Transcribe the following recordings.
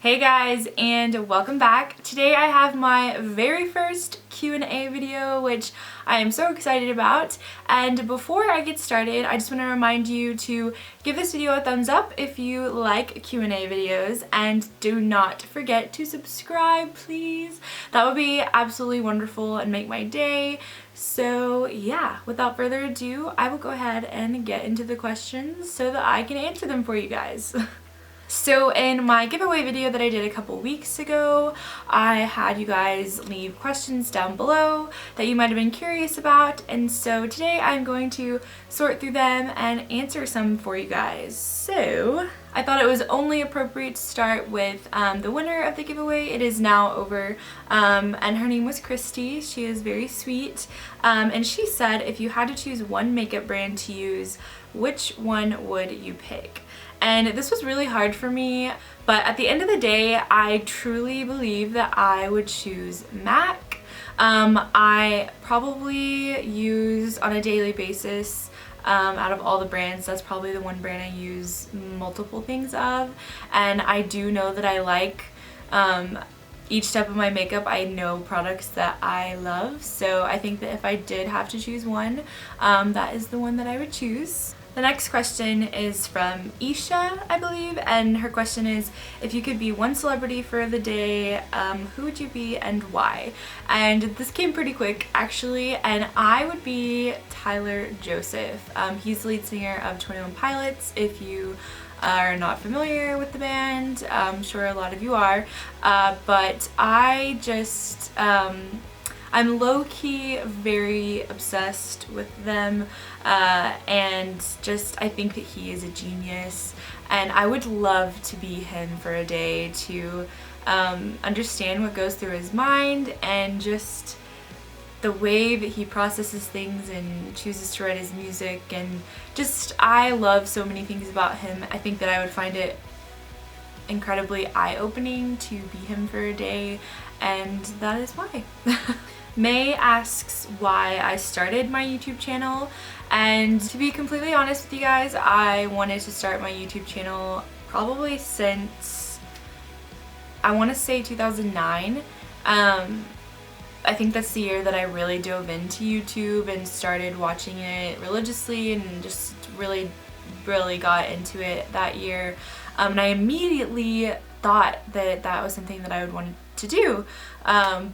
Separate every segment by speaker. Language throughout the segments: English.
Speaker 1: Hey guys, and welcome back. Today I have my very first Q&A video, which I am so excited about. And before I get started, I just want to remind you to give this video a thumbs up if you like Q&A videos, and do not forget to subscribe, please. That would be absolutely wonderful and make my day. So yeah, without further ado, I will go ahead and get into the questions so that I can answer them for you guys. So in my giveaway video that I did a couple weeks ago, I had you guys leave questions down below that you might have been curious about, and so today I'm going to sort through them and answer some for you guys. So I thought it was only appropriate to start with the winner of the giveaway. It is now over, and her name was Christy. She is very sweet, and she said if you had to choose one makeup brand to use, which one would you pick? And this was really hard for me, but at the end of the day, I truly believe that I would choose MAC. I probably use on a daily basis, out of all the brands, that's probably the one brand I use multiple things of, and I do know that I like each step of my makeup. I know products that I love, so I think that if I did have to choose one, that is the one that I would choose. The next question is from Isha, I believe, and her question is, if you could be one celebrity for the day, who would you be and why? And this came pretty quick, actually, and I would be Tyler Joseph. He's the lead singer of 21 Pilots. If you are not familiar with the band, I'm sure a lot of you are, but I just, I'm low-key very obsessed with them, and just I think that he is a genius, and I would love to be him for a day, to understand what goes through his mind and just the way that he processes things and chooses to write his music, and just I love so many things about him. I think that I would find it incredibly eye-opening to be him for a day, and that is why. May asks why I started my YouTube channel, and to be completely honest with you guys, I wanted to start my YouTube channel probably since, I want to say 2009. I think that's the year that I really dove into YouTube and started watching it religiously, and just really got into it that year. And I immediately thought that that was something that I would want to do,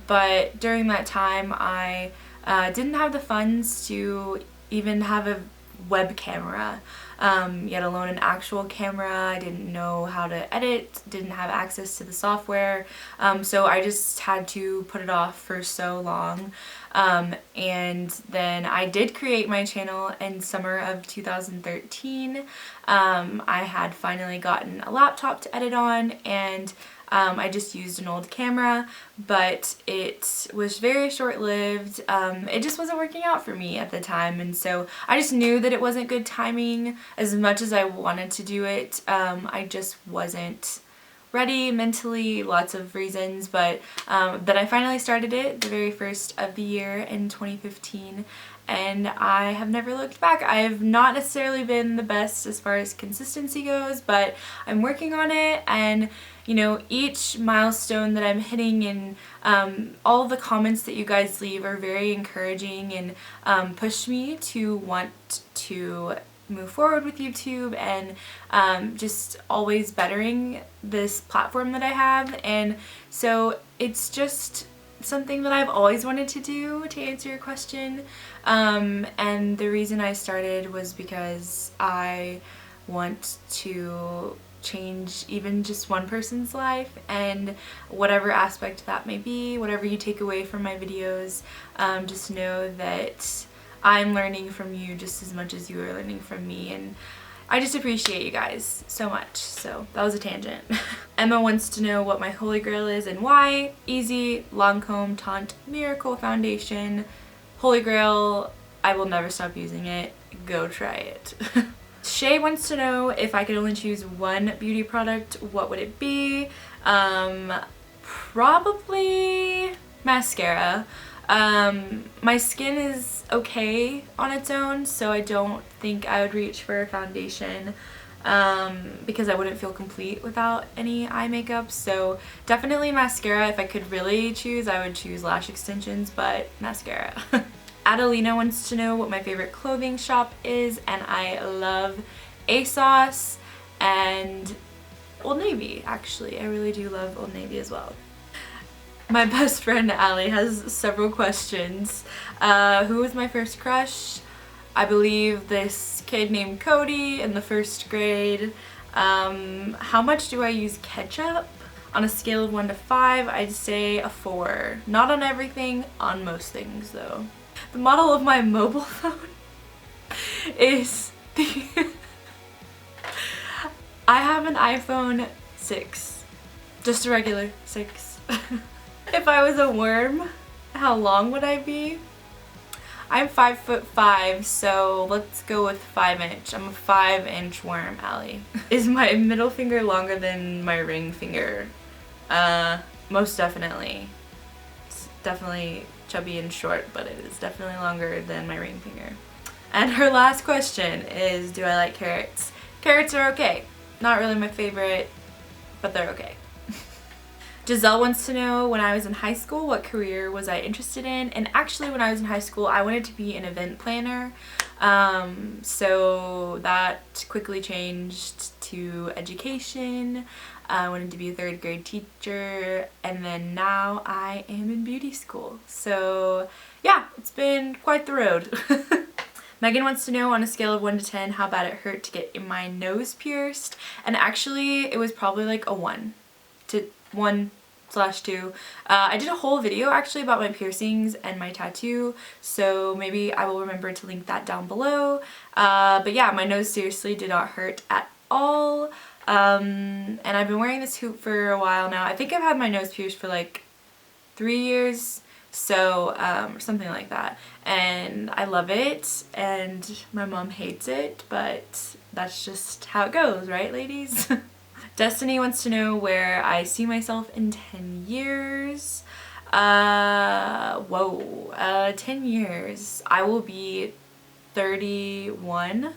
Speaker 1: but during that time I didn't have the funds to even have a web camera, yet alone an actual camera. I didn't know how to edit, didn't have access to the software, so I just had to put it off for so long, and then I did create my channel in summer of 2013. I had finally gotten a laptop to edit on, and I just used an old camera, but it was very short-lived. It just wasn't working out for me at the time, and so I just knew that it wasn't good timing. As much as I wanted to do it, I just wasn't ready mentally, lots of reasons, but then I finally started it the very first of the year in 2015, and I have never looked back. I have not necessarily been the best as far as consistency goes, but I'm working on it, and you know, each milestone that I'm hitting, and all of the comments that you guys leave are very encouraging and push me to want to move forward with YouTube, and just always bettering this platform that I have. And so it's just something that I've always wanted to do, to answer your question, and the reason I started was because I want to change even just one person's life, and whatever aspect that may be, whatever you take away from my videos, just know that I'm learning from you just as much as you are learning from me, and I just appreciate you guys so much. So that was a tangent. Emma wants to know what my holy grail is and why. Easy Lancome Taunt Miracle Foundation. Holy grail, I will never stop using it. Go try it. Shay wants to know if I could only choose one beauty product, what would it be? Probably mascara. My skin is okay on its own, so I don't think I would reach for a foundation. because I wouldn't feel complete without any eye makeup. So definitely mascara. If I could really choose, I would choose lash extensions, but mascara. Adelina wants to know what my favorite clothing shop is, and I love ASOS and Old Navy. Actually, I really do love Old Navy as well. My best friend Allie has several questions. Who was my first crush? I believe this kid named Cody in the 1st grade. How much do I use ketchup? On a scale of 1 to 5, I'd say a 4. Not on everything, on most things though. The model of my mobile phone is the I have an iPhone 6. Just a regular 6. If I was a worm, how long would I be? I'm 5'5", so let's go with 5 inch. I'm a 5-inch worm, Allie. Is my middle finger longer than my ring finger? Most definitely. It's definitely chubby and short, but it is definitely longer than my ring finger. And her last question is, do I like carrots? Carrots are okay. Not really my favorite, but they're okay. Giselle wants to know, when I was in high school, what career was I interested in? And actually, when I was in high school, I wanted to be an event planner. So that quickly changed to education. I wanted to be a 3rd grade teacher, and then now I am in beauty school. So yeah, it's been quite the road. Megan wants to know, on a scale of 1 to 10, how bad it hurt to get my nose pierced. And actually, it was probably like a 1 to 1/2. I did a whole video actually about my piercings and my tattoo, so maybe I will remember to link that down below. But yeah, my nose seriously did not hurt at all. And I've been wearing this hoop for a while now. I think I've had my nose pierced for like 3 years, so or something like that, and I love it, and my mom hates it, but that's just how it goes, right, ladies? Destiny wants to know where I see myself in 10 years. 10 years. I will be 31.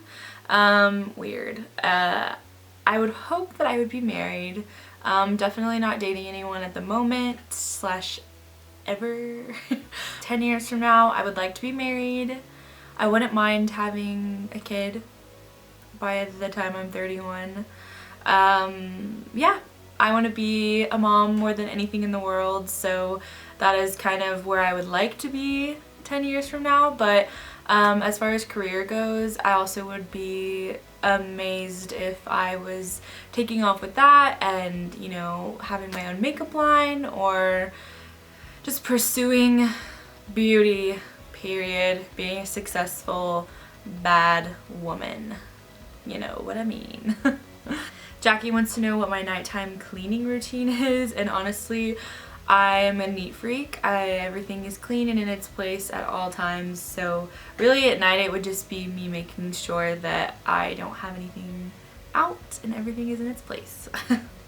Speaker 1: Weird. I would hope that I would be married. Definitely not dating anyone at the moment / ever. 10 years from now, I would like to be married. I wouldn't mind having a kid by the time I'm 31. Yeah, I want to be a mom more than anything in the world, so that is kind of where I would like to be 10 years from now. But as far as career goes, I also would be amazed if I was taking off with that and, you know, having my own makeup line, or just pursuing beauty, period, being a successful bad woman. You know what I mean. Jackie wants to know what my nighttime cleaning routine is, and honestly, I am a neat freak. Everything is clean and in its place at all times, so really at night it would just be me making sure that I don't have anything out and everything is in its place.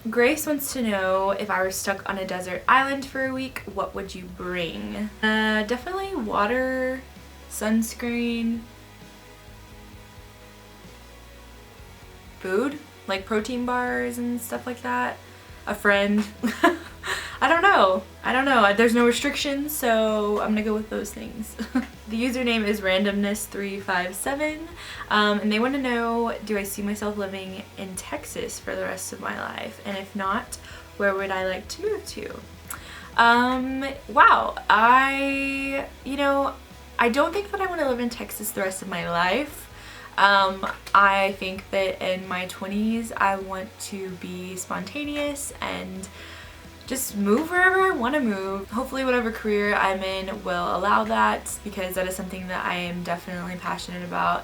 Speaker 1: Grace wants to know, if I were stuck on a desert island for a week, what would you bring? Definitely water, sunscreen, food, like protein bars and stuff like that, a friend. I don't know. There's no restrictions, so I'm gonna go with those things. The username is randomness357, and they want to know, do I see myself living in Texas for the rest of my life? And if not, where would I like to move to? Wow, I don't think that I want to live in Texas the rest of my life. I think that in my 20s I want to be spontaneous and just move wherever I want to move. Hopefully whatever career I'm in will allow that, because that is something that I am definitely passionate about,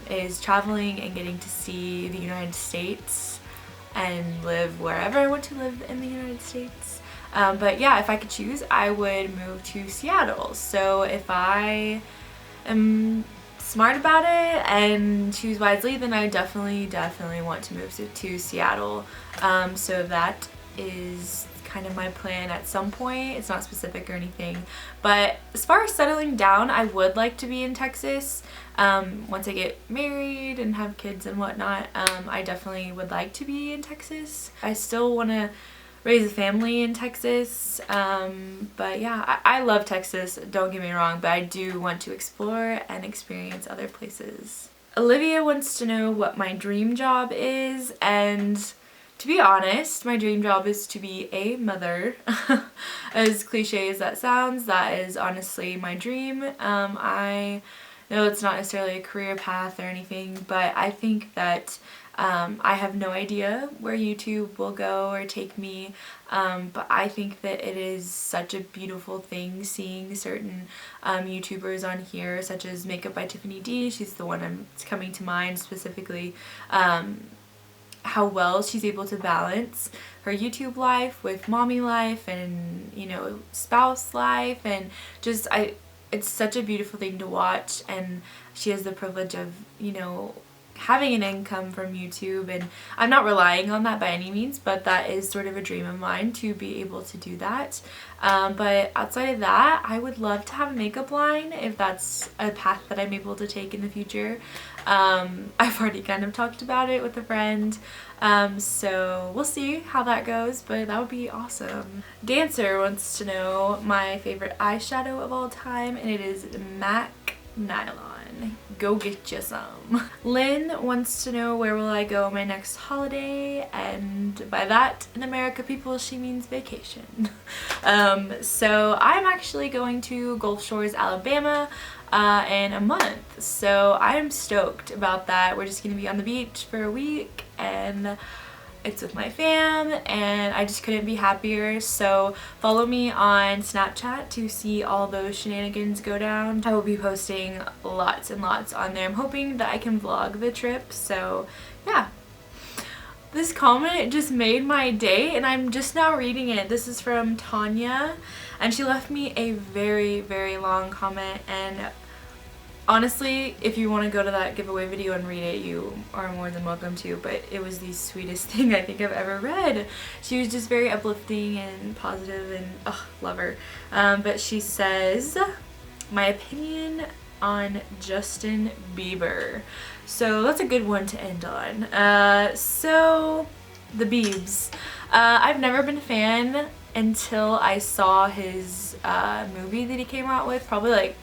Speaker 1: is traveling and getting to see the United States and live wherever I want to live in the United States. But yeah, if I could choose, I would move to Seattle. So if I am smart about it and choose wisely, then I definitely want to move to Seattle, so that is kind of my plan at some point. It's not specific or anything, but as far as settling down, I would like to be in Texas. Once I get married and have kids and whatnot, I definitely would like to be in Texas. I still want to raise a family in Texas, but yeah, I love Texas, don't get me wrong, but I do want to explore and experience other places. Olivia wants to know what my dream job is, and to be honest, my dream job is to be a mother. As cliche as that sounds, that is honestly my dream. I know it's not necessarily a career path or anything, but I think that I have no idea where YouTube will go or take me, but I think that it is such a beautiful thing seeing certain YouTubers on here, such as Makeup by Tiffany D. She's the one that's coming to mind specifically. How well she's able to balance her YouTube life with mommy life and, you know, spouse life, and just it's such a beautiful thing to watch, and she has the privilege of, you know, having an income from YouTube, and I'm not relying on that by any means, but that is sort of a dream of mine to be able to do that. But outside of that, I would love to have a makeup line if that's a path that I'm able to take in the future. I've already kind of talked about it with a friend, so we'll see how that goes, but that would be awesome. Dancer wants to know my favorite eyeshadow of all time, and it is MAC Nylon. Go get you some. Lynn wants to know where will I go my next holiday, and by that, in America people, she means vacation. So I'm actually going to Gulf Shores, Alabama in a month, so I'm stoked about that. We're just gonna be on the beach for a week, and it's with my fam, and I just couldn't be happier. So follow me on Snapchat to see all those shenanigans go down. I will be posting lots and lots on there. I'm hoping that I can vlog the trip, so yeah. This comment just made my day, and I'm just now reading it. This is from Tanya, and she left me a very, very long comment, and honestly, if you want to go to that giveaway video and read it, you are more than welcome to, but it was the sweetest thing I think I've ever read. She was just very uplifting and positive, and love her. But she says, my opinion on Justin Bieber. So that's a good one to end on. So the Biebs. I've never been a fan until I saw his movie that he came out with, probably like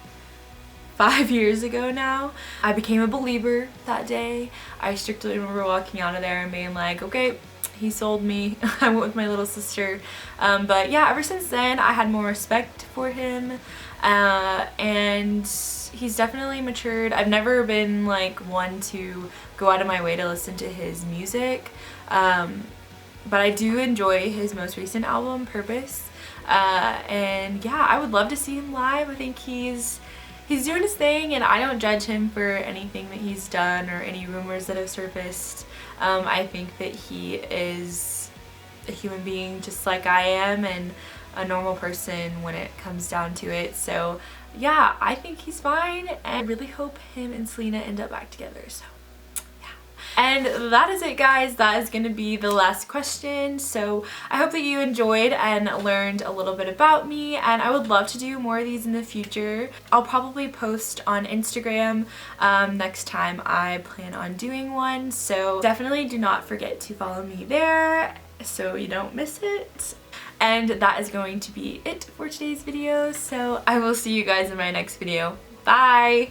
Speaker 1: 5 years ago now. I became a believer that day. I strictly remember walking out of there and being like, okay, he sold me. I went with my little sister. But yeah, ever since then I had more respect for him, and he's definitely matured. I've never been like one to go out of my way to listen to his music, but I do enjoy his most recent album, Purpose, and yeah, I would love to see him live. I think he's doing his thing, and I don't judge him for anything that he's done or any rumors that have surfaced. I think that he is a human being just like I am, and a normal person when it comes down to it. So yeah, I think he's fine, and I really hope him and Selena end up back together. So and that is it, guys. That is going to be the last question. So I hope that you enjoyed and learned a little bit about me, and I would love to do more of these in the future. I'll probably post on Instagram next time I plan on doing one, so definitely do not forget to follow me there so you don't miss it. And that is going to be it for today's video, so I will see you guys in my next video. Bye!